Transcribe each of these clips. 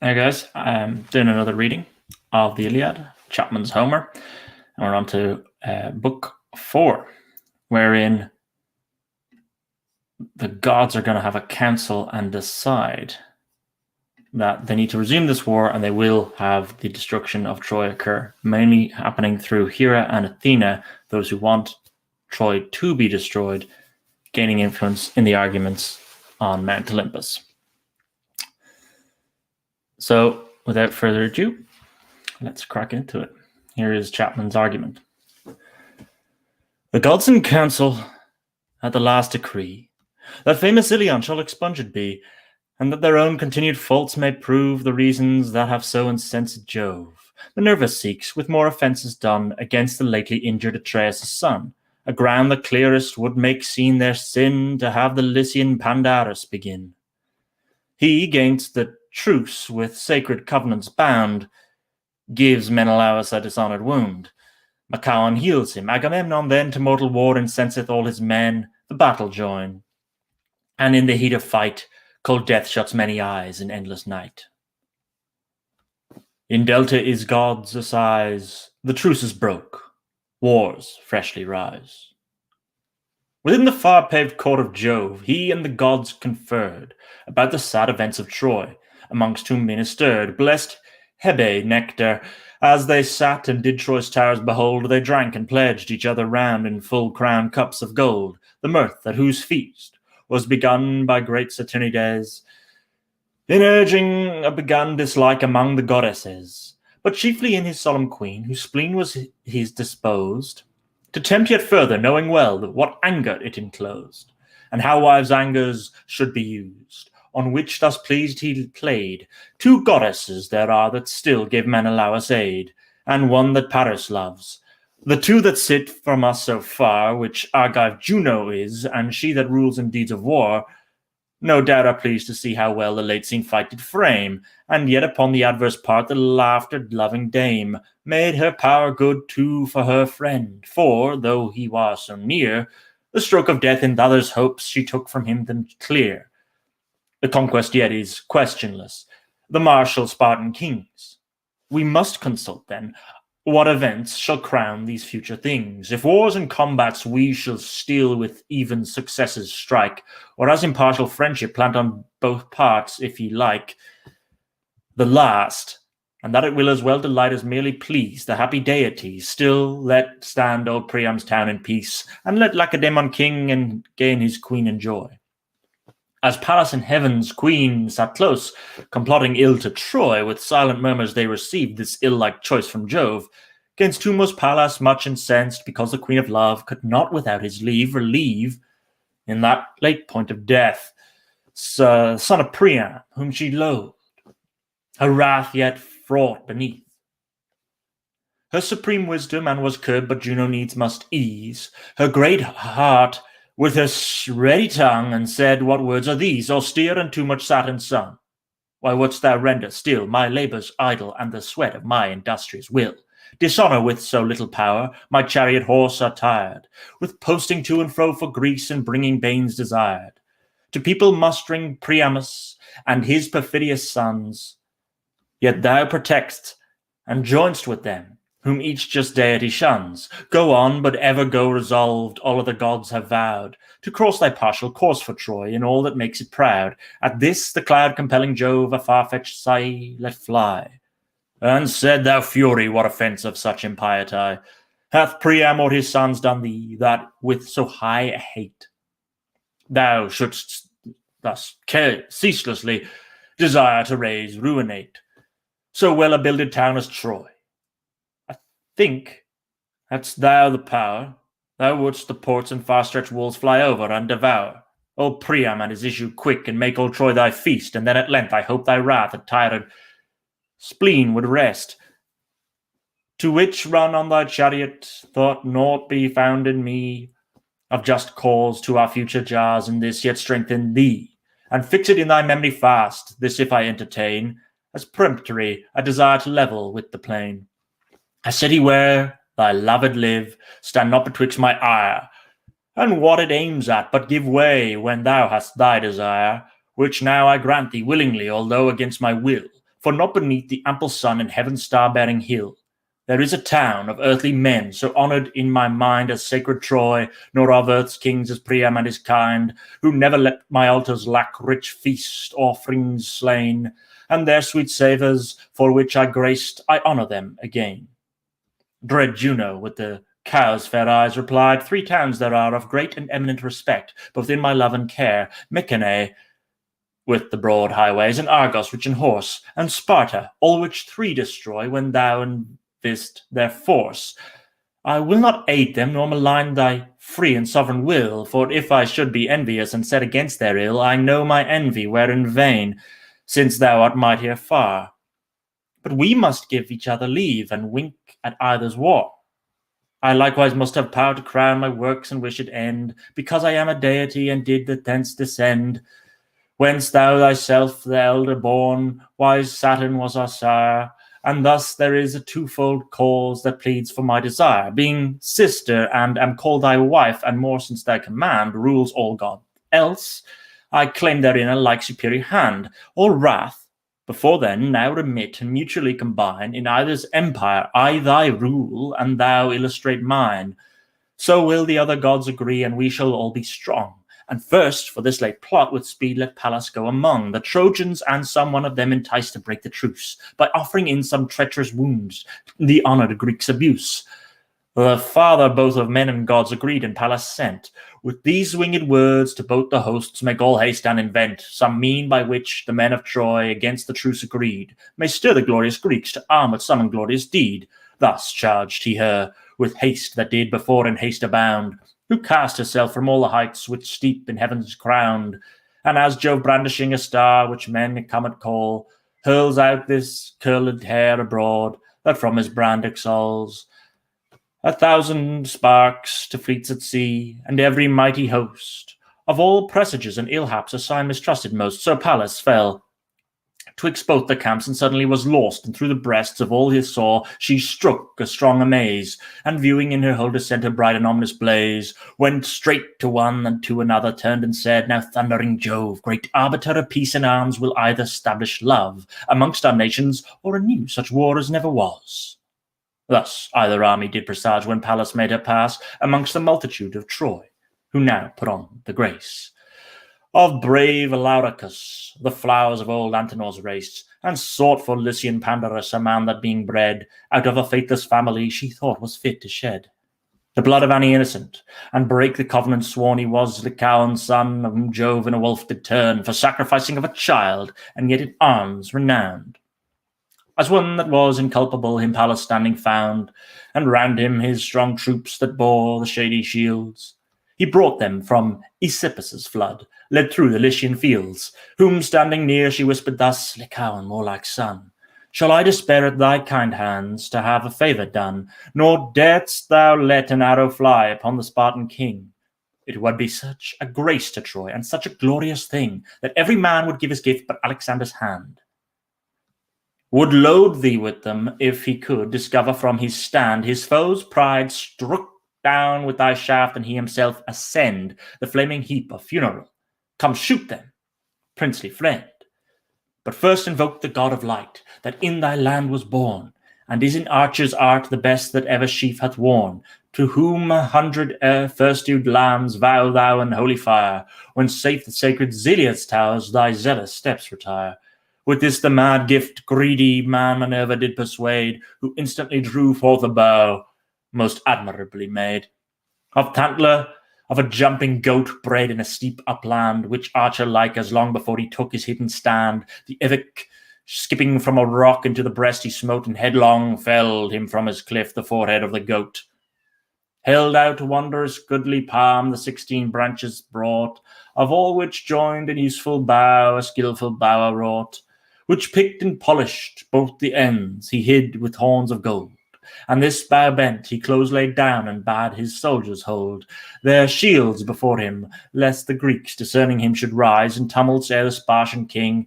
Hey guys, I'm doing another reading of the Iliad, Chapman's Homer, and we're on to book 4, wherein the gods are going to have a council and decide that they need to resume this war and they will have the destruction of Troy occur, mainly happening through Hera and Athene, those who want Troy to be destroyed, gaining influence in the arguments on Mount Olympus. So, without further ado, let's crack into it. Here is Chapman's argument. The gods in council at the last decree that famous Iliad shall expunged be, and that their own continued faults may prove the reasons that have so incensed Jove. Minerva seeks, with more offences done, against the lately injured Atreus' son, a ground the clearest would make seen their sin, to have the Lycian Pandarus begin. He, gainst the truce with sacred covenants bound, gives Menelaus a dishonoured wound. Machaon heals him. Agamemnon then to mortal war incenseth all his men, the battle join. And in the heat of fight, cold death shuts many eyes in endless night. In Delta is God's assize, the truce is broke, wars freshly rise. Within the far-paved court of Jove, he and the gods conferred about the sad events of Troy, amongst whom ministered, blessed Hebe nectar. As they sat and did Troy's towers behold, they drank and pledged each other round in full crowned cups of gold, the mirth at whose feast was begun by great Saturnides, in urging a begun dislike among the goddesses, but chiefly in his solemn queen, whose spleen was his disposed, to tempt yet further, knowing well that what anger it enclosed, and how wives' angers should be used, on which thus pleased he played. 2 goddesses there are that still give Menelaus aid, and one that Paris loves. The 2 that sit from us so far, which Argive Juno is, and she that rules in deeds of war, no doubt are pleased to see how well the late seen fight did frame, and yet upon the adverse part the laughter-loving dame made her power good too for her friend, for, though he was so near, the stroke of death in the other's hopes she took from him them clear. The conquest yet is questionless, the martial Spartan kings. We must consult then what events shall crown these future things. If wars and combats we shall still with even successes strike, or as impartial friendship plant on both parts, if ye like, the last, and that it will as well delight as merely please the happy deities, still let stand old Priam's town in peace, and let Lacedaemon king and gain his queen enjoy. As Pallas in heaven's queen sat close, complotting ill to Troy, with silent murmurs they received this ill-like choice from Jove, gainst whom was Pallas much incensed, because the queen of love could not without his leave relieve, in that late point of death, son of Priam, whom she loathed, her wrath yet fraught beneath. Her supreme wisdom and was curbed, but Juno needs must ease her great heart with her ready tongue, and said, what words are these, austere and too much Saturn's son? Why wouldst thou render still my labours idle, and the sweat of my industrious will? Dishonour with so little power, my chariot horse are tired, with posting to and fro for Greece, and bringing banes desired. To people mustering Priamus and his perfidious sons, yet thou protectst and joinst with them, whom each just deity shuns. Go on, but ever go resolved, all other gods have vowed, to cross thy partial course for Troy, in all that makes it proud. At this the cloud-compelling Jove a far-fetched sigh let fly, and said, thou fury, what offence of such impiety hath Priam or his sons done thee, that with so high a hate thou shouldst thus ceaselessly desire to raise, ruinate so well a builded town as Troy? Think, hadst thou the power, thou wouldst the ports and far-stretched walls fly over and devour. O Priam and his issue quick, and make old Troy thy feast, and then at length I hope thy wrath and tired spleen would rest. To which run on thy chariot, thought naught be found in me of just cause to our future jars, in this yet strengthen thee, and fix it in thy memory fast, this if I entertain, as peremptory a desire to level with the plain. A city where thy loved live, stand not betwixt my ire, and what it aims at, but give way when thou hast thy desire, which now I grant thee willingly, although against my will, For not beneath the ample sun and heaven's star-bearing hill there is a town of earthly men, so honoured in my mind as sacred Troy, nor of earth's kings as Priam and his kind, who never let my altars lack rich feast offerings slain, and their sweet savours, for which I graced, I honour them again. Dread Juno, with the cow's fair eyes, replied, 3 towns there are of great and eminent respect, both in my love and care, Mycenae, with the broad highways, and Argos, rich in horse, and Sparta, all which 3 destroy when thou invest their force. I will not aid them, nor malign thy free and sovereign will, for if I should be envious and set against their ill, I know my envy were in vain, since thou art mightier far. But we must give each other leave, and wink at either's war. I likewise must have power to crown my works and wished end, because I am a deity and did thence descend, whence thou thyself the elder born, wise Saturn was our sire, and thus there is a twofold cause that pleads for my desire, being sister and am called thy wife, and more since thy command rules all God. Else I claim therein a like superior hand, all wrath before then now remit and mutually combine in either's empire, I thy rule, and thou illustrate mine. So will the other gods agree, and we shall all be strong. And first, for this late plot, with speed let Pallas go among the Trojans, and some one of them entice to break the truce, by offering in some treacherous wounds, the honoured Greeks' abuse. The father both of men and gods agreed, and Pallas sent, with these winged words, to both the hosts make all haste and invent some mean by which the men of Troy against the truce agreed, may stir the glorious Greeks to arm with some inglorious deed. Thus charged he her, with haste that did before in haste abound, who cast herself from all the heights which steep in heaven's crowned, and as Jove brandishing a star which men a comet call, hurls out this curled hair abroad, that from his brand exhalls 1,000 sparks to fleets at sea, and every mighty host of all presages and ill haps a sign mistrusted most. So Pallas fell twixt both the camps, and suddenly was lost, and through the breasts of all he saw she struck a strong amaze, and viewing in her whole descent a bright and ominous blaze, went straight to one and to another, turned and said, Now thundering Jove, great arbiter of peace and arms, will either establish love amongst our nations, or renew such war as never was. Thus either army did presage when Pallas made her pass amongst the multitude of Troy, who now put on the grace of brave Lauracus, the flowers of old Antenor's race, and sought for Lycian Pandarus, a man that being bred out of a faithless family she thought was fit to shed the blood of any innocent, and break the covenant sworn. He was Lycaon's son, of whom Jove in a wolf did turn, for sacrificing of a child, and yet in arms renowned. As one that was inculpable him Pallas standing found, and round him his strong troops that bore the shady shields. He brought them from Aesipus's flood, led through the Lycian fields, whom standing near she whispered thus, Lycaon, more like son, shall I despair at thy kind hands to have a favour done, nor darest thou let an arrow fly upon the Spartan king? It would be such a grace to Troy, and such a glorious thing, that every man would give his gift but Alexander's hand. Would load thee with them, if he could discover from his stand his foe's pride struck down with thy shaft, and he himself ascend the flaming heap of funeral. Come shoot them, princely friend. But first invoke the god of light, that in thy land was born, and is in archer's art the best that ever sheaf hath worn, to whom 100 first-dewed lambs vow thou in holy fire, when safe the sacred Iliad's towers thy zealous steps retire. With this the mad gift greedy man Minerva did persuade, who instantly drew forth a bow, most admirably made, of tantler, of a jumping goat bred in a steep upland, which archer-like, as long before he took his hidden stand, the evic, skipping from a rock into the breast he smote, and headlong felled him from his cliff the forehead of the goat. Held out wondrous goodly palm the 16 branches brought, of all which joined in useful bough a skilful bower wrought, which picked and polished both the ends he hid with horns of gold. And this bough bent he close laid down, and bade his soldiers hold their shields before him, lest the Greeks, discerning him, should rise in tumults ere the Spartan king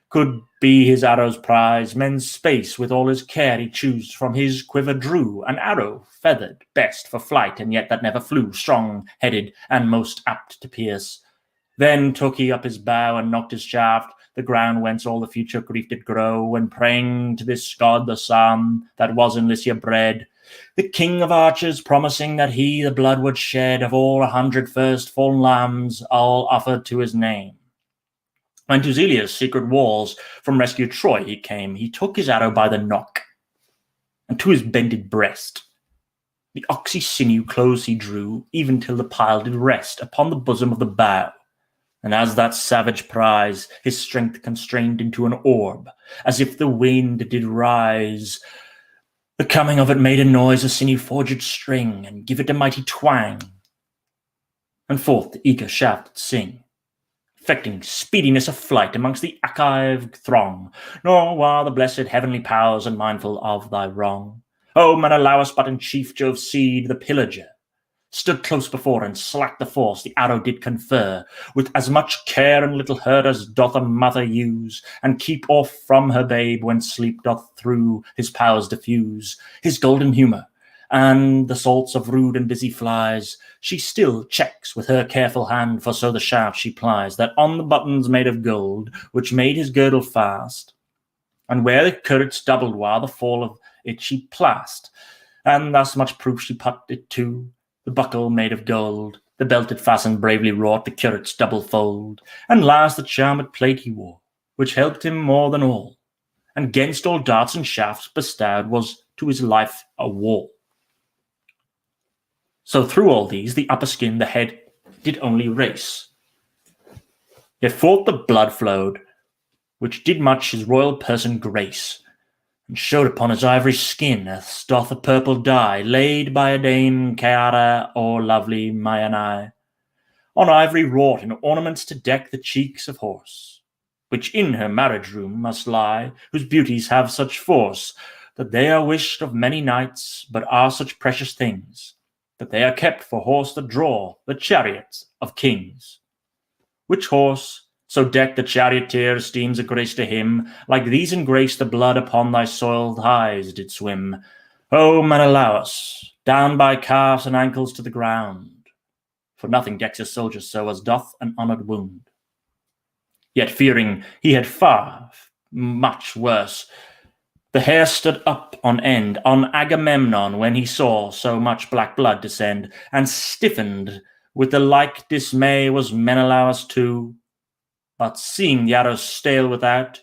could be his arrow's prize. Men's space with all his care he chose, from his quiver drew an arrow feathered best for flight, and yet that never flew, strong-headed and most apt to pierce. Then took he up his bow and knocked his shaft the ground whence all the future grief did grow, when praying to this god the psalm that was in Lycia bred, the king of archers promising that he the blood would shed of all 100 first fallen lambs, all offered to his name. When to Zelia's secret walls from rescue Troy he came, he took his arrow by the nock, and to his bended breast the oxy sinew close he drew, even till the pile did rest upon the bosom of the bough. And as that savage prize his strength constrained into an orb, as if the wind did rise, the coming of it made a noise, a sinew-forged string, and give it a mighty twang, and forth the eager shaft did sing, affecting speediness of flight amongst the Achive throng, nor while the blessed heavenly powers unmindful of thy wrong. O Menelaus, but in chief Jove's seed, the pillager, stood close before, and slack the force the arrow did confer, with as much care and little hurt as doth a mother use, and keep off from her babe when sleep doth through his powers diffuse his golden humour, and the salts of rude and busy flies she still checks with her careful hand, for so the shaft she plies, that on the buttons made of gold, which made his girdle fast, and where the currets doubled while the fall of it she plast, and thus much proof she put it to, the buckle made of gold, the belt it fastened bravely wrought, the currets double fold, and last the charmed plate he wore, which helped him more than all, and 'gainst all darts and shafts bestowed was to his life a wall. So through all these the upper skin the head did only race, yet forth the blood flowed, which did much his royal person grace, and showed upon his ivory skin as doth a purple dye, laid by a dame Chiara or lovely Maianae, on ivory wrought in ornaments to deck the cheeks of horse, which in her marriage room must lie, whose beauties have such force, that they are wished of many knights, but are such precious things, that they are kept for horse that draw the chariots of kings. Which horse, so decked the charioteer esteems a grace to him, like these in grace the blood upon thy soiled thighs did swim. O Menelaus, down by calves and ankles to the ground, for nothing decks a soldier so as doth an honoured wound. Yet fearing he had far much worse, the hair stood up on end on Agamemnon when he saw so much black blood descend, and stiffened with the like dismay was Menelaus too. But seeing the arrows stale without,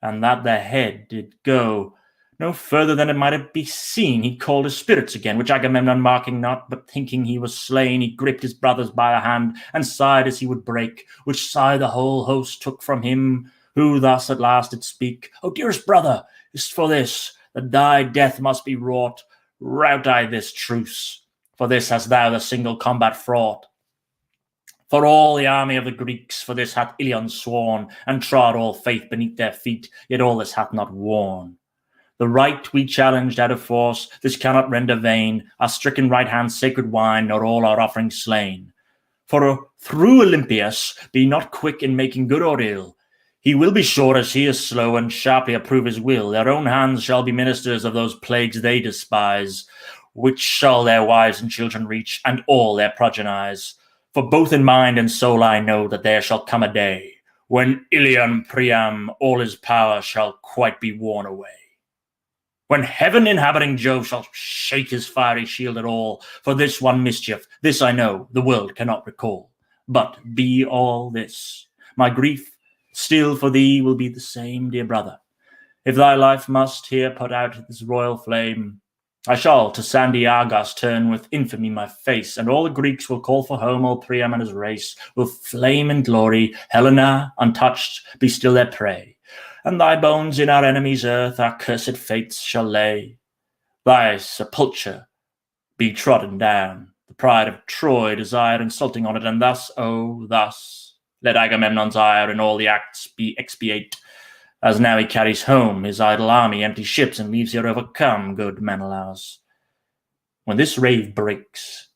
and that the head did go no further than it might be seen, he called his spirits again, which Agamemnon marking not, but thinking he was slain, he gripped his brothers by the hand, and sighed as he would break, which sigh the whole host took from him, who thus at last did speak, O dearest brother, is't for this, that thy death must be wrought, rout I this truce, for this hast thou the single combat fraught. For all the army of the Greeks, for this hath Iliad sworn, and trod all faith beneath their feet, yet all this hath not worn. The right we challenged out of force, this cannot render vain, our stricken right hand's sacred wine, nor all our offerings slain. For through Olympius, be not quick in making good or ill, he will be short as he is slow, and sharply approve his will. Their own hands shall be ministers of those plagues they despise, which shall their wives and children reach, and all their progenies. For both in mind and soul I know that there shall come a day when Ilion Priam all his power shall quite be worn away. When heaven inhabiting Jove shall shake his fiery shield at all, for this one mischief, this I know, the world cannot recall. But be all this, my grief still for thee will be the same, dear brother. If thy life must here put out this royal flame, I shall to sandy Argos turn with infamy my face, and all the Greeks will call for home all Priam and his race, will flame in glory, Helena, untouched, be still their prey. And thy bones in our enemies' earth our cursed fates shall lay. Thy sepulchre be trodden down, the pride of Troy desire insulting on it, and thus, oh, thus, let Agamemnon's ire in all the acts be expiate, as now he carries home his idle army, empty ships, and leaves here overcome, good Menelaus. When this rave breaks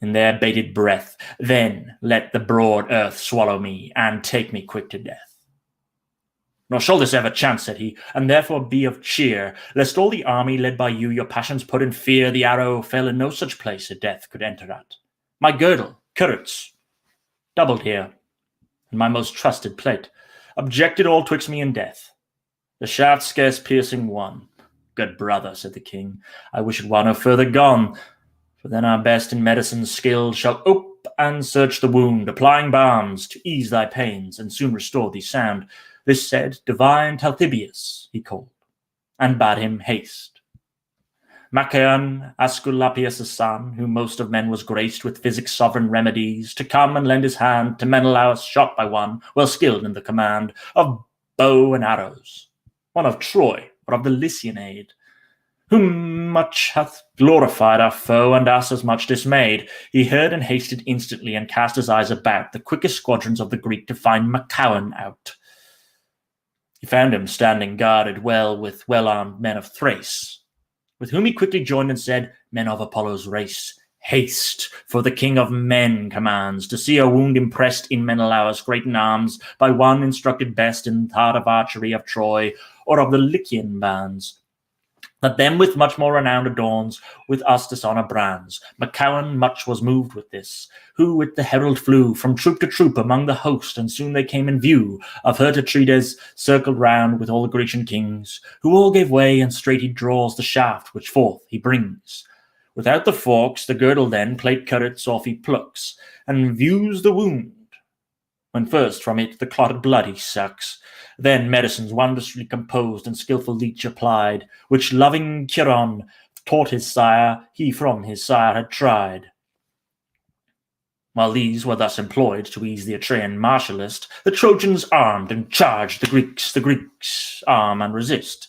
in their bated breath, then let the broad earth swallow me, and take me quick to death. Nor shall this ever chance, said he, and therefore be of cheer, lest all the army led by you your passions put in fear. The arrow fell in no such place a death could enter at. My girdle, currets, doubled here, and my most trusted plate, objected all twixt me and death, the shaft scarce piercing one. Good brother, said the king, I wish it were no further gone, for then our best in medicine's skill shall ope and search the wound, applying balms to ease thy pains and soon restore thee sound. This said, divine Talthybius he called, and bade him haste. Machaon, Asculapius' son, who most of men was graced with physic's sovereign remedies, to come and lend his hand to Menelaus, shot by one well skilled in the command of bow and arrows, one of Troy or of the Lycian aid, whom much hath glorified our foe and us as much dismayed. He heard and hasted instantly and cast his eyes about the quickest squadrons of the Greek to find Machaon out. He found him standing guarded well with well-armed men of Thrace, with whom he quickly joined and said, Men of Apollo's race, haste, for the king of men commands to see a wound impressed in Menelaus great in arms by one instructed best in the art of archery of Troy or of the Lycian bands, that them with much more renown adorns, with us dishonour brands. Machaon much was moved with this, who with the herald flew from troop to troop among the host, and soon they came in view of her Atrides circled round with all the Grecian kings, who all gave way, and straight he draws the shaft which forth he brings. Without the forks the girdle then plate currents off he plucks, and views the wound, when first from it the clotted blood he sucks. Then medicines wondrously composed and skilful leech applied, which loving Chiron taught his sire, he from his sire had tried. While these were thus employed to ease the Achaean martial list, the Trojans armed and charged the Greeks arm and resist.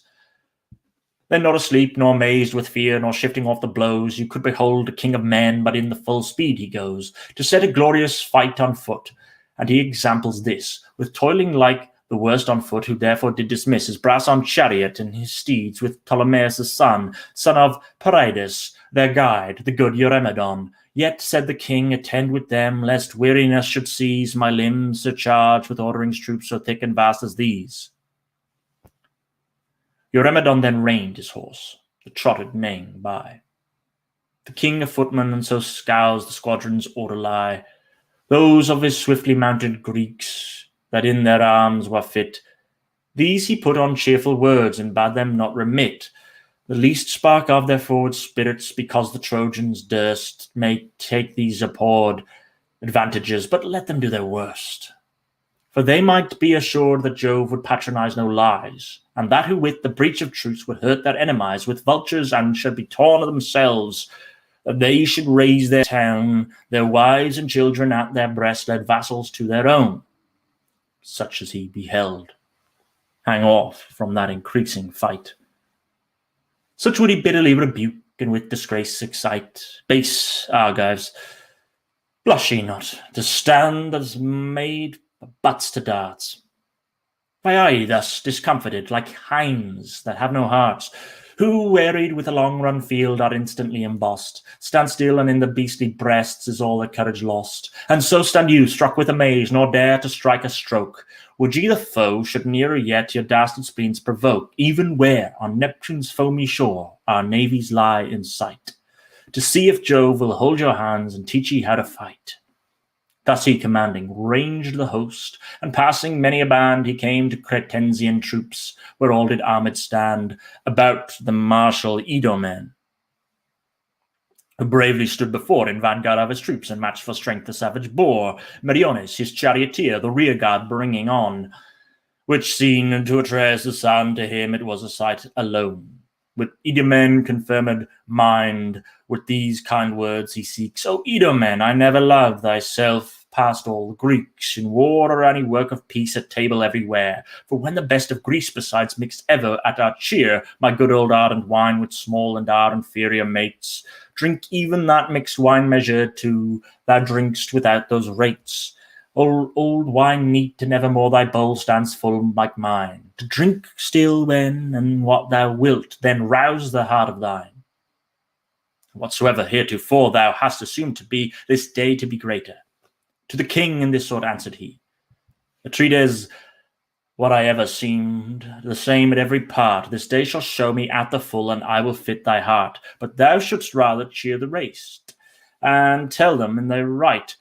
Then not asleep, nor mazed with fear, nor shifting off the blows, you could behold a king of men, but in the full speed he goes, to set a glorious fight on foot. And he examples this, with toiling like the worst on foot, who therefore did dismiss his brass-armed chariot and his steeds with Ptolemaeus' son of Parides, their guide, the good Eurymedon. Yet, said the king, attend with them, lest weariness should seize my limbs, surcharged with orderings troops so thick and vast as these. Eurymedon then reined his horse, that trotted neighing by. The king a footman, and so scours the squadron's order lie, those of his swiftly mounted Greeks, that in their arms were fit. These he put on cheerful words, and bade them not remit the least spark of their forward spirits, because the Trojans durst may take these abhorred advantages, but let them do their worst. For they might be assured that Jove would patronize no lies, and that who with the breach of truce would hurt their enemies with vultures, and should be torn of themselves, that they should raise their town, their wives and children at their breast, led vassals to their own. Such as he beheld, hang off from that increasing fight. Such would he bitterly rebuke, and with disgrace excite. Base Argives, blush ye not to stand as made butts to darts? Why are ye thus discomfited, like hinds that have no hearts, who, wearied with a long-run field, are instantly embossed? Stand still, and in the beastly breasts is all their courage lost. And so stand you, struck with amaze, nor dare to strike a stroke. Would ye the foe should nearer yet your dastard spleens provoke, even where, on Neptune's foamy shore, our navies lie in sight, to see if Jove will hold your hands and teach ye how to fight? Thus he commanding, ranged the host, and passing many a band, he came to Cretensian troops, where all did armed stand, about the martial Edomen, who bravely stood before in vanguard of his troops, and matched for strength the savage boar, Meriones, his charioteer, the rear guard bringing on, which seen to Atreus the son, to him it was a sight alone. With Edomen confirmed mind, with these kind words he seeks, O Edomen, I never loved thyself past all the Greeks, in war or any work of peace, at table everywhere. For when the best of Greece besides mixed ever at our cheer, my good old ardent wine with small and our inferior mates, drink even that mixed wine measured too, thou drinkst without those rates. Old wine neat, and evermore thy bowl stands full like mine, to drink still when and what thou wilt, then rouse the heart of thine. Whatsoever heretofore thou hast assumed to be, this day to be greater. To the king in this sort answered he, Atrides, what I ever seemed, the same at every part, this day shall show me at the full, and I will fit thy heart. But thou shouldst rather cheer the race, and tell them in their right,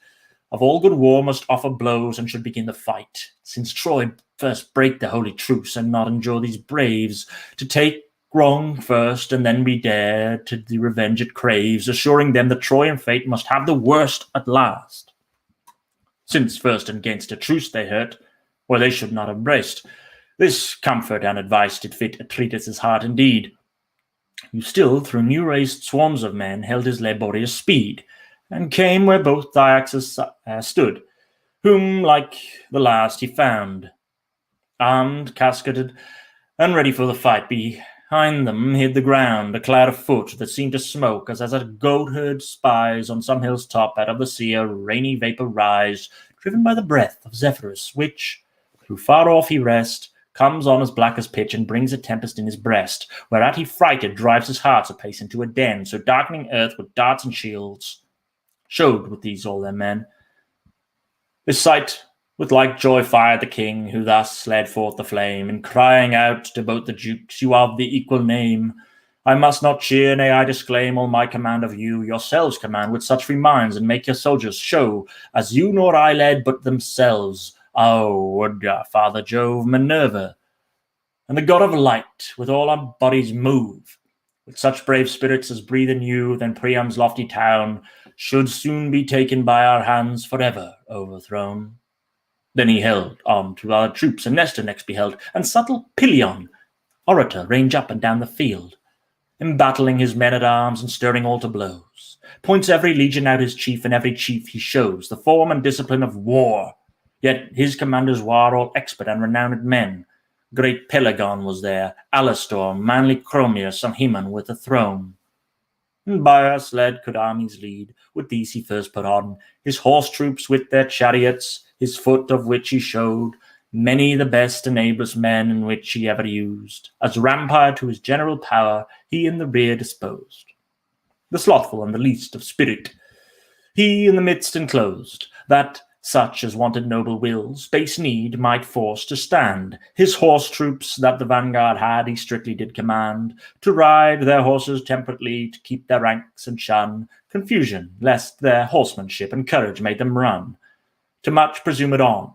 of all good war must offer blows and should begin the fight, since Troy first break the holy truce and not endure these braves to take wrong first and then be dared to the revenge it craves, assuring them that Troy and fate must have the worst at last. Since first against a truce they hurt, where they should not have braced, this comfort and advice did fit Atreus' heart indeed, who still through new-raised swarms of men held his laborious speed, and came where both Dyaxes stood, whom like the last he found, armed, casketed, and ready for the fight. Behind them hid the ground, a cloud of foot that seemed to smoke, as a goatherd spies on some hill's top out of the sea a rainy vapor rise, driven by the breath of Zephyrus, which, through far off he rest, comes on as black as pitch and brings a tempest in his breast, whereat he frighted drives his heart apace into a den, so darkening earth with darts and shields showed with these all their men. This sight with like joy fired the king, who thus led forth the flame, and crying out to both the dukes, "You of the equal name, I must not cheer, nay, I disclaim all my command of you. Yourselves command with such free minds, and make your soldiers show, as you nor I led, but themselves. Oh, would Father Jove, Minerva, and the god of light, with all our bodies move, with such brave spirits as breathe in you, then Priam's lofty town should soon be taken by our hands, forever overthrown." Then he held on to our troops, and Nestor next beheld, and subtle Pelion, orator, range up and down the field, embattling his men-at-arms and stirring all to blows. Points every legion out his chief, and every chief he shows the form and discipline of war. Yet his commanders were all expert and renowned men. Great Pelagon was there, Alastor, manly Chromius, and Haemon with a throne. And Bias led could armies lead, with these he first put on his horse troops with their chariots, his foot of which he showed many the best and ablest men in which he ever used. As rampart to his general power he in the rear disposed. The slothful and the least of spirit he in the midst enclosed, that such as wanted noble wills, base need might force to stand. His horse troops that the vanguard had he strictly did command, to ride their horses temperately, to keep their ranks and shun confusion, lest their horsemanship and courage made them run to much presumed on,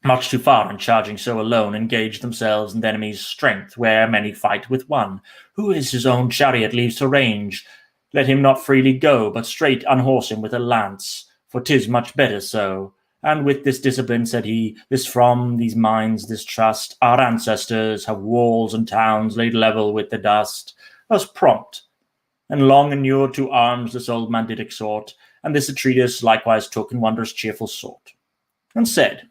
much too far, and charging so alone, engage themselves in the enemy's strength, where many fight with one, who is his own chariot leaves to range. Let him not freely go, but straight unhorse him with a lance, for 'tis much better so. And with this discipline, said he, this from these minds, this trust, our ancestors have walls and towns laid level with the dust. Thus prompt, and long inured to arms, this old man did exhort, and this Atreus likewise took in wondrous cheerful sort, and said,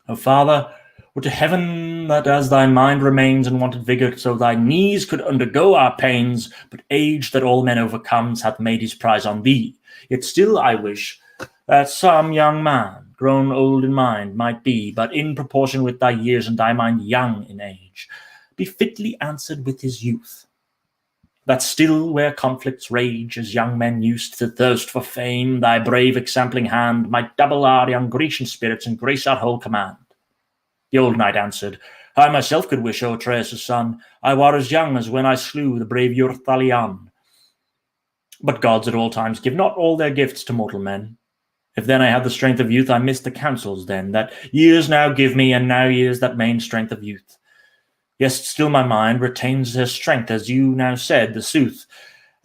"O father, would to heaven that as thy mind remains and wanted vigour, so thy knees could undergo our pains, but age that all men overcomes hath made his prize on thee. Yet still I wish that some young man, grown old in mind, might be, but in proportion with thy years and thy mind young in age, be fitly answered with his youth. That still where conflicts rage, as young men used to thirst for fame, thy brave exempling hand might double our young Grecian spirits and grace our whole command." The old knight answered, "I myself could wish, O Atreus' son, I were as young as when I slew the brave Eurythalion. But gods at all times give not all their gifts to mortal men. If then I had the strength of youth, I missed the counsels then that years now give me, and now years that main strength of youth. Yes, still my mind retains her strength, as you now said, the sooth,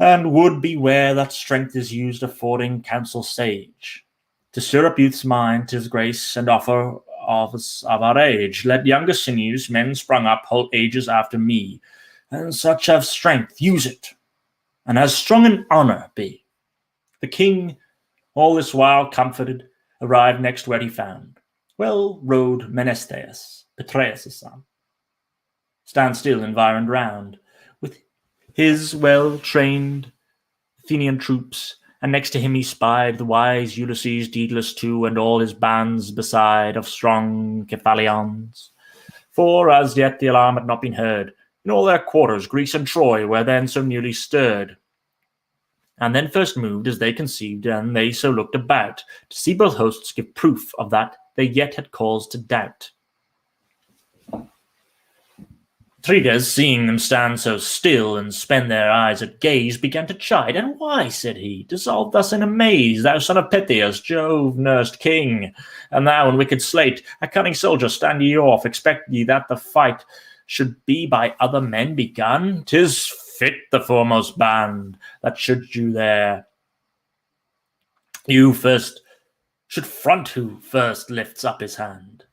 and would beware that strength is used affording counsel sage. To stir up youth's mind, 'tis grace and offer of our age. Let younger sinews, men sprung up, whole ages after me, and such have strength, use it, and as strong in honour be." The king, all this while comforted, arrived next where he found well rode Menestheus, Petreus' son, stand still environed round with his well-trained Athenian troops, and next to him he spied the wise Ulysses, deedless too, and all his bands beside of strong Cephalions. For as yet the alarm had not been heard in all their quarters, Greece and Troy, where then so newly stirred. And then first moved as they conceived, and they so looked about, to see both hosts give proof of that they yet had cause to doubt. Atrides, seeing them stand so still and spend their eyes at gaze, began to chide. "And why," said he, "dissolve thus in amaze, thou son of Pythias, Jove-nursed king? And thou and wicked slate, a cunning soldier, stand ye off, expect ye that the fight should be by other men begun? 'Tis fit the foremost band that should you there, you first should front who first lifts up his hand.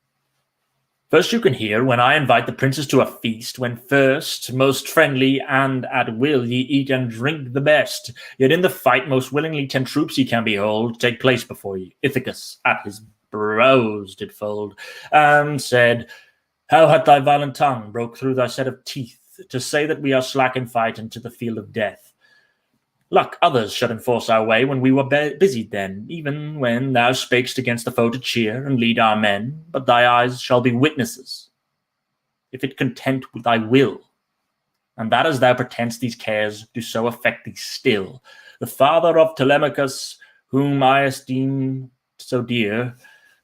First you can hear, when I invite the princes to a feast, when first, most friendly, and at will ye eat and drink the best. Yet in the fight most willingly 10 troops ye can behold take place before ye. Ithacus at his brows did fold, and said, How hath thy violent tongue broke through thy set of teeth, to say that we are slack in fight and to the field of death? Luck others should enforce our way when we were busied then, even when thou spakest against the foe to cheer and lead our men, but thy eyes shall be witnesses, if it content with thy will, and that as thou pretend'st these cares do so affect thee still. The father of Telemachus, whom I esteem so dear,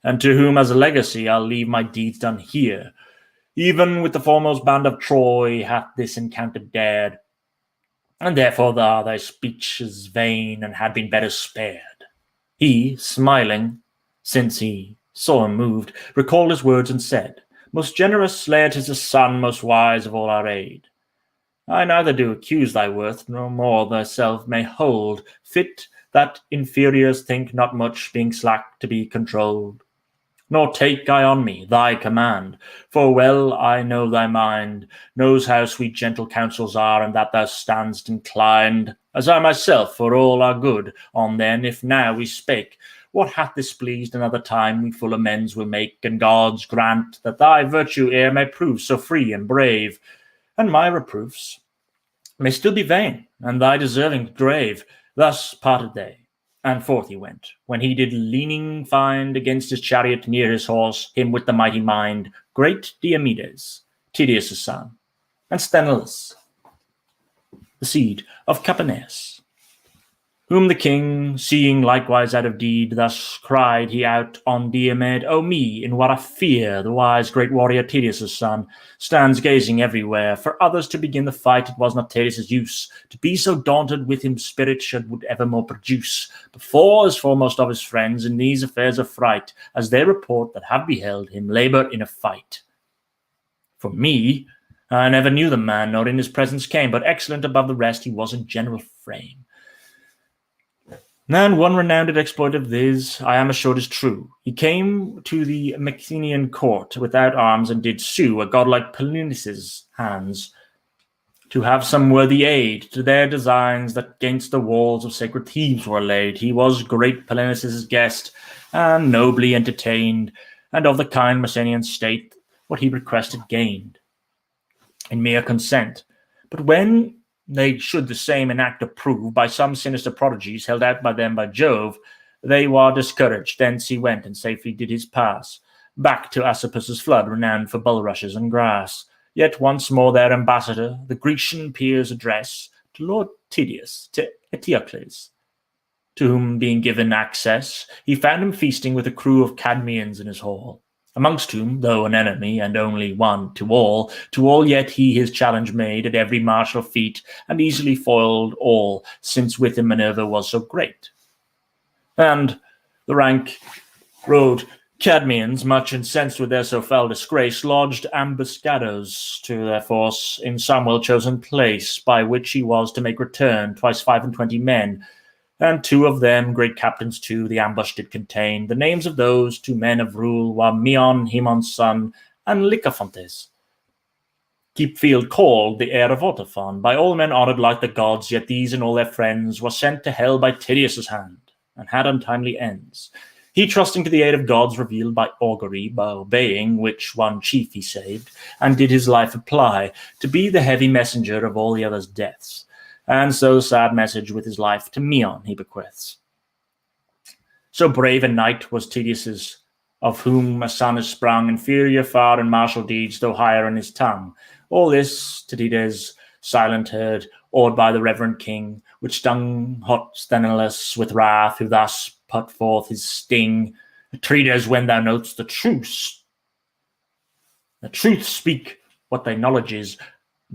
and to whom as a legacy I'll leave my deeds done here, even with the foremost band of Troy hath this encounter dared, and therefore thy speech is vain and had been better spared. He, smiling, since he saw him moved, recalled his words and said, Most generous Laertes' son, most wise of all our aid, I neither do accuse thy worth, nor more thyself may hold, fit that inferiors think not much, being slack to be controlled. Nor take I on me thy command, for well I know thy mind, knows how sweet gentle counsels are, and that thou standst inclined, as I myself, for all our good. On then, if now we spake, what hath displeased another time we full amends will make, and gods grant that thy virtue e'er may prove so free and brave, and my reproofs may still be vain, and thy deserving grave. Thus parted they. And forth he went, when he did leaning find against his chariot near his horse him with the mighty mind, great Diomedes, Tydeus' son, and Sthenelus, the seed of Capaneus, whom the king, seeing likewise out of deed, thus cried he out on Diomed, O me, in what a fear the wise great warrior Tydeus' son stands gazing everywhere. For others to begin the fight it was not Tydeus' use, to be so daunted with him spirit should would evermore produce, before as foremost of his friends in these affairs of fright, as they report that have beheld him labour in a fight. For me, I never knew the man, nor in his presence came, but excellent above the rest he was in general frame. And one renowned exploit of this, I am assured, is true. He came to the Mecenian court without arms, and did sue a godlike Polynices' hands to have some worthy aid to their designs that gainst the walls of sacred Thebes were laid. He was great Polynices' guest, and nobly entertained, and of the kind Mecenian state what he requested gained, in mere consent. But when they should the same enact approve by some sinister prodigies held out by them by Jove, they were discouraged. Thence he went and safely did his pass, back to Asopus' flood, renowned for bulrushes and grass. Yet once more their ambassador, the Grecian peers address to Lord Tydeus, to Eteocles, to whom being given access, he found him feasting with a crew of Cadmeans in his hall, amongst whom, though an enemy, and only one to all yet he his challenge made at every martial feat, and easily foiled all, since with him Minerva was so great. And the rank road Cadmeans, much incensed with their so foul disgrace, lodged ambuscados to their force in some well-chosen place, by which he was to make return 25 men, and 2 of them, great captains too, the ambush did contain. The names of those 2 men of rule were Meon, Haemon's son, and Lycophontes, keep field called the heir of Autophon, by all men honoured like the gods, yet these and all their friends were sent to hell by Tydeus' hand, and had untimely ends. He, trusting to the aid of gods revealed by augury, by obeying which one chief he saved, and did his life apply, to be the heavy messenger of all the others' deaths. And so sad message with his life to Meon he bequeaths. So brave a knight was Tydeus', of whom a son is sprung, inferior far in martial deeds, though higher in his tongue. All this Tydides silent heard, awed by the reverend king, which stung hot Sthenelus with wrath, who thus put forth his sting. Atrides, when thou notest the truth speak what thy knowledge is.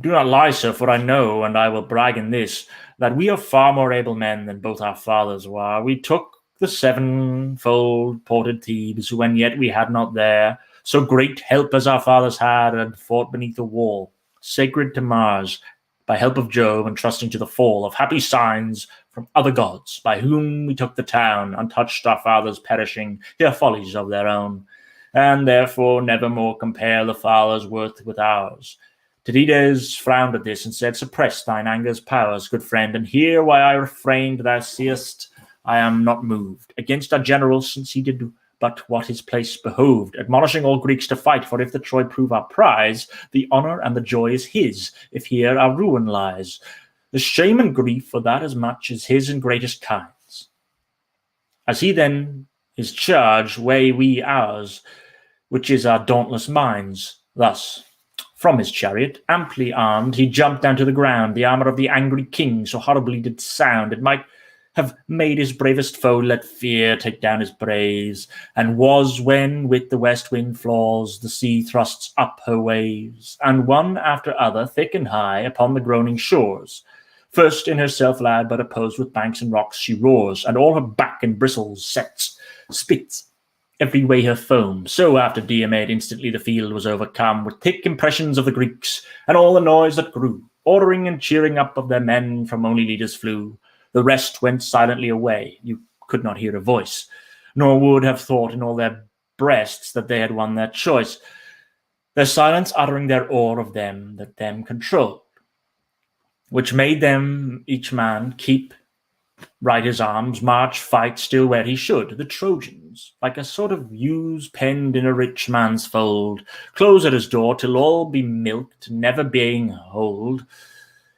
Do not lie, sir, for I know, and I will brag in this, that we are far more able men than both our fathers were. We took the sevenfold ported Thebes, when yet we had not there so great help as our fathers had, and fought beneath a wall, sacred to Mars, by help of Jove, and trusting to the fall of happy signs from other gods, by whom we took the town, untouched our fathers perishing, their follies of their own, and therefore never more compare the fathers' worth with ours. Tydides frowned at this, and said, Suppress thine anger's powers, good friend, and hear why I refrained. Thou seest I am not moved against our general, since he did but what his place behoved, admonishing all Greeks to fight, for if the Troy prove our prize, the honour and the joy is his, if here our ruin lies. The shame and grief for that as much as his in greatest kinds. As he then his charge, weigh we ours, which is our dauntless minds. Thus, from his chariot, amply armed, he jumped down to the ground. The armour of the angry king so horribly did sound, it might have made his bravest foe let fear take down his braves, and was when with the west wind flaws the sea thrusts up her waves, and one after other, thick and high, upon the groaning shores. First in herself loud, but opposed with banks and rocks, she roars, and all her back and bristles sets, spits every way her foam. So after Diomed instantly the field was overcome with thick impressions of the Greeks, and all the noise that grew, ordering and cheering up of their men from only leaders flew. The rest went silently away. You could not hear a voice, nor would have thought in all their breasts that they had won their choice, their silence uttering their awe of them that them controlled, which made them each man keep right his arms, march, fight still where he should. The Trojans, like a sort of ewes penned in a rich man's fold, close at his door till all be milked, never being hold.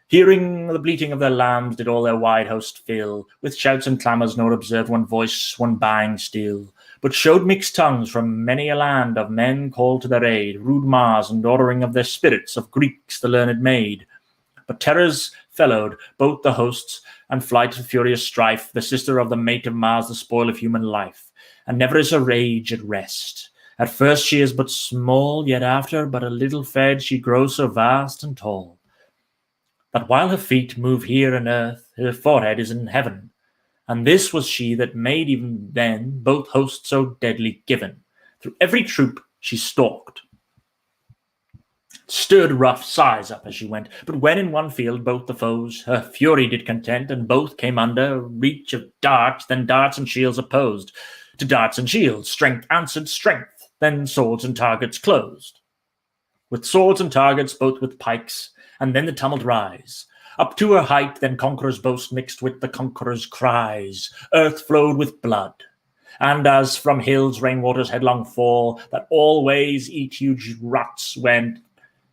Hearing the bleating of their lambs did all their wide host fill, with shouts and clamours, nor observed one voice, one bang still, but showed mixed tongues from many a land of men called to their aid, rude Mars, and ordering of their spirits, of Greeks the learned maid. But terrors fellowed both the hosts, and flight and furious strife, the sister of the mate of Mars, the spoil of human life, and never is her rage at rest. At first she is but small, yet after but a little fed she grows so vast and tall, that while her feet move here in earth, her forehead is in heaven. And this was she that made even then both hosts so deadly given. Through every troop she stalked, stirred rough sighs up as she went, but when in one field both the foes her fury did content, and both came under reach of darts, then darts and shields opposed. To darts and shields strength answered strength, then swords and targets closed. With swords and targets, both with pikes, and then the tumult rise. Up to her height, then conqueror's boast mixed with the conqueror's cries. Earth flowed with blood, and as from hills rainwaters headlong fall, that all ways each huge ruts went,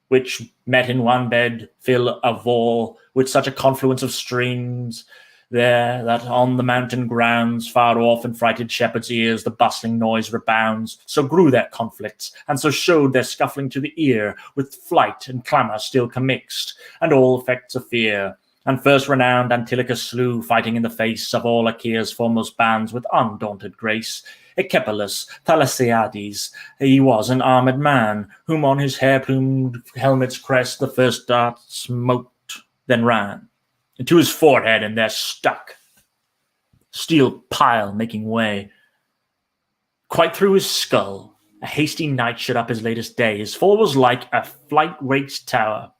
which met in one bed fill a vale, with such a confluence of streams there, that on the mountain grounds, far off in frighted shepherds' ears, the bustling noise rebounds. So grew their conflicts, and so showed their scuffling to the ear, with flight and clamour still commixed, and all effects of fear. And first renowned Antilochus slew, fighting in the face of all Achaea's foremost bands with undaunted grace, Echepolus, Thalassiades. He was an armed man, whom on his hair-plumed helmet's crest the first dart smote, then ran into his forehead, and there stuck, steel pile making way. Quite through his skull, a hasty night shut up his latest day. His fall was like a flight-raked tower,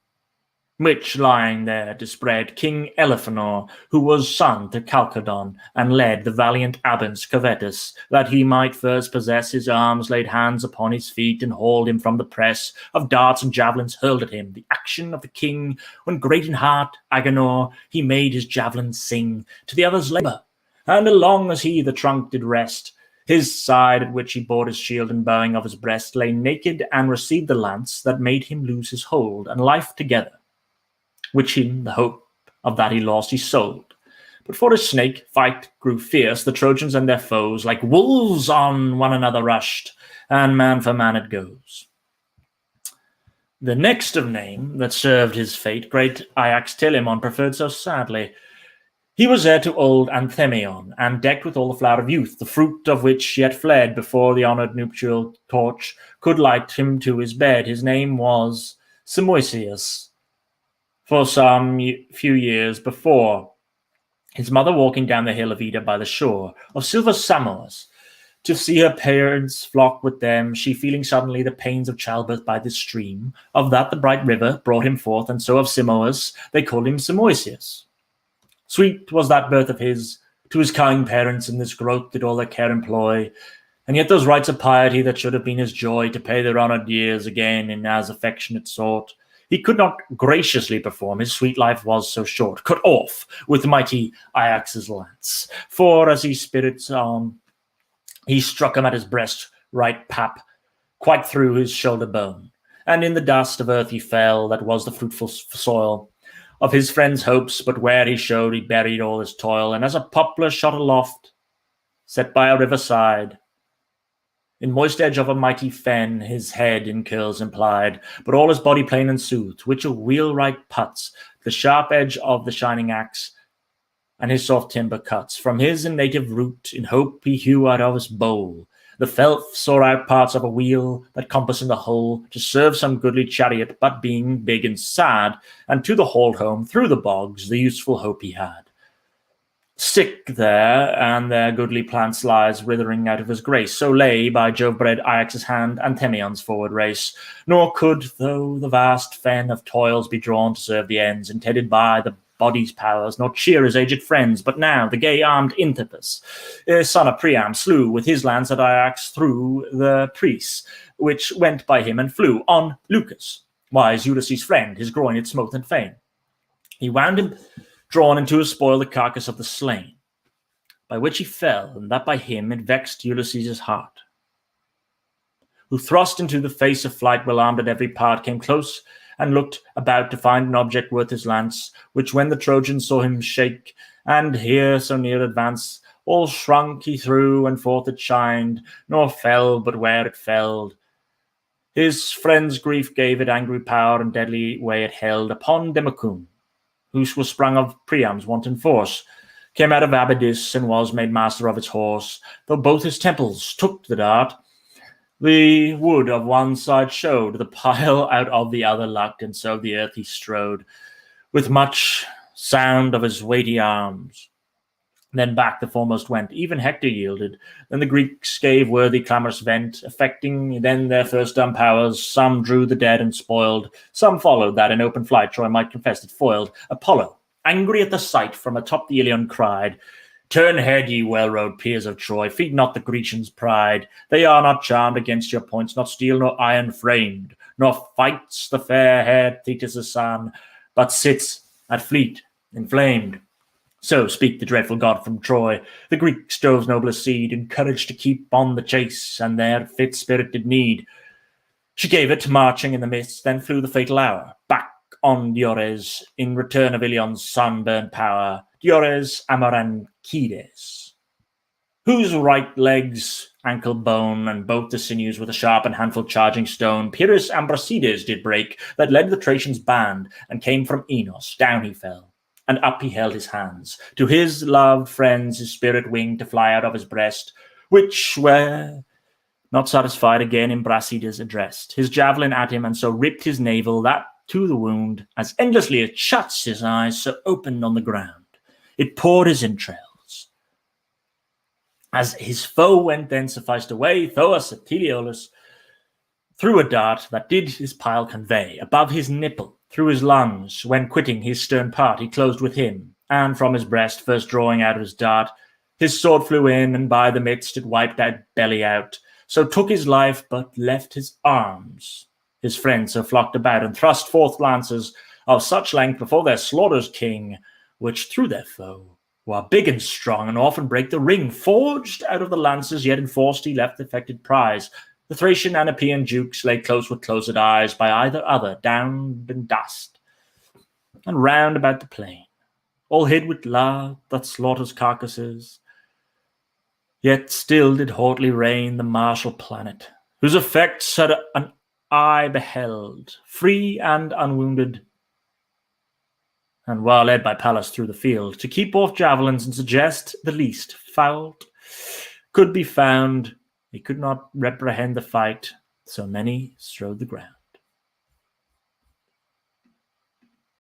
which, lying there to spread, King Elephenor, who was son to Chalcodon, and led the valiant Abens Covetus, that he might first possess his arms, laid hands upon his feet, and hauled him from the press of darts and javelins hurled at him. The action of the king, when great in heart, Agenor, he made his javelins sing to the other's labour, and along as he the trunk did rest, his side at which he bore his shield and bowing of his breast, lay naked, and received the lance that made him lose his hold and life together, which in the hope of that he lost he sold. But for his snake fight grew fierce, the Trojans and their foes like wolves on one another rushed, and man for man it goes. The next of name that served his fate, great Ajax Telamon preferred so sadly. He was heir to old Anthemion, and decked with all the flower of youth, the fruit of which yet fled before the honoured nuptial torch could light him to his bed. His name was Simoisius for some few years before, his mother walking down the hill of Ida by the shore of silver Samos, to see her parents flock with them, she feeling suddenly the pains of childbirth by this stream, of that the bright river brought him forth, and so of Simois they called him Simoisius. Sweet was that birth of his, to his kind parents in this growth did all their care employ, and yet those rites of piety that should have been his joy to pay their honoured years again in as affectionate sort, he could not graciously perform, his sweet life was so short, cut off with mighty Ajax's lance. For as he spirits on, he struck him at his breast right pap, quite through his shoulder bone, and in the dust of earth he fell, that was the fruitful soil of his friend's hopes, but where he showed he buried all his toil, and as a poplar shot aloft, set by a river side, in moist edge of a mighty fen, his head in curls implied, but all his body plain and soothed, which a wheelwright puts, the sharp edge of the shining axe, and his soft timber cuts. From his native root, in hope he hew out of his bowl, the felf saw out parts of a wheel, that compass in the whole, to serve some goodly chariot, but being big and sad, and to the hold home, through the bogs, the useful hope he had. Sick there, and their goodly plants lies withering out of his grace. So lay, by Jove bred Ajax's hand, Anthemion's forward race. Nor could, though the vast fen of toils be drawn to serve the ends intended by the body's powers, nor cheer his aged friends, but now the gay-armed Inthipus, son of Priam, slew with his lance at Ajax through the priests, which went by him and flew on Lucas, wise Ulysses' friend, his groin it smote and fain. He wound him, drawn into his spoil, the carcass of the slain, by which he fell, and that by him it vexed Ulysses' heart, who thrust into the face of flight, well armed at every part, came close and looked about to find an object worth his lance, which when the Trojans saw him shake, and here so near advance, all shrunk he through, and forth it shined, nor fell but where it felled. His friend's grief gave it angry power, and deadly way it held upon Democune, who was sprung of Priam's wanton force, came out of Abydus, and was made master of his horse, though both his temples took the dart. The wood of one side showed, the pile out of the other lucked, and so the earth he strode, with much sound of his weighty arms. Then back the foremost went, even Hector yielded. Then the Greeks gave worthy clamorous vent, affecting then their first dumb powers. Some drew the dead and spoiled, some followed that in open flight Troy might confess it foiled. Apollo, angry at the sight, from atop the Ilion cried, "Turn head, ye well-rowed peers of Troy, feed not the Grecians' pride. They are not charmed against your points, not steel nor iron framed, nor fights the fair-haired Thetis' son, but sits at fleet inflamed." So speak the dreadful god from Troy, the Greek Jove's noblest seed, in courage to keep on the chase, and their fit spirit did need. She gave it, marching in the midst, then flew the fatal hour, back on Diores, in return of Ilion's sun-burnt power, Diores Amoranchides, whose right leg's ankle bone, and both the sinews with a sharp and handful charging stone, Pyrrhus Ambrosides did break, that led the Thracians' band, and came from Enos, down he fell. And up he held his hands, to his loved friends his spirit winged to fly out of his breast, which were not satisfied again in Brasidas addressed, his javelin at him, and so ripped his navel, that to the wound, as endlessly it shuts his eyes, so opened on the ground, it poured his entrails. As his foe went then sufficed away, Thoas at Teleolus threw a dart that did his pile convey, above his nipple, through his lungs, when quitting his stern part he closed with him, and from his breast first drawing out his dart, his sword flew in, and by the midst it wiped that belly out, so took his life, but left his arms. His friends so flocked about, and thrust forth lances of such length before their slaughter's king, which through their foe, who are big and strong, and often break the ring, forged out of the lances, yet enforced he left the affected prize. The Thracian and Epean dukes lay close with closed eyes by either other, down in dust, and round about the plain, all hid with blood that slaughters carcasses. Yet still did hotly reign the martial planet, whose effects had an eye beheld, free and unwounded, and while led by Pallas through the field, to keep off javelins and suggest the least fault could be found, he could not reprehend the fight, so many strode the ground.